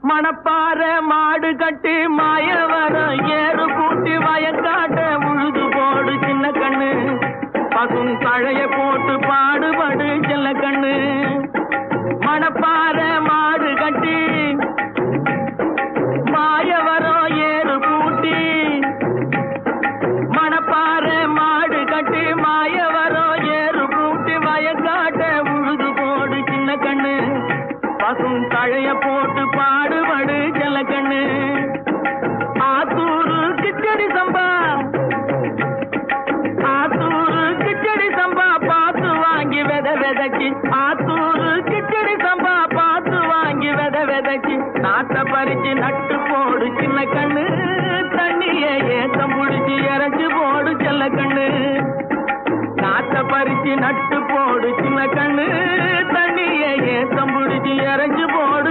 மணப்பாற மாடு கட்டி மாயவரம் ஏறு கூட்டி வயக்காட்ட உழுது போடு சின்ன கண்ணு பசும் தழைய போட்டு பாடுபடு செல்ல கண்ணு மணப்பாற மாடு கட்டி மாயவரம் ஏறு கூட்டி மணப்பாற மாடு கட்டி மாயவரம் ஏறு கூட்டி வயக்காட்ட உழுது போடு சின்ன கண்ணு பசும் தழைய போட்டு பாடுபடு செல்ல கண்ணு ஆத்தூரு கிச்சடி சம்பா ஆத்தூரு கிச்சடி சம்பா பார்த்து வாங்கி வித விதைக்கு ஆத்தூரு கிச்சடி சம்பா பார்த்து வாங்கி வித விதைக்கு நாட்டை பறிச்சு நட்டு போடு சின்ன கண்ணு தண்ணிய ஏத்தம் புடிச்சு இறச்சி போடு செல்ல கண்ணு நாட்டை பறிச்சு நட்டு போடு சின்ன கண்ணு தண்ணிய ஏத்தம் புடிச்சு இறச்சி போடு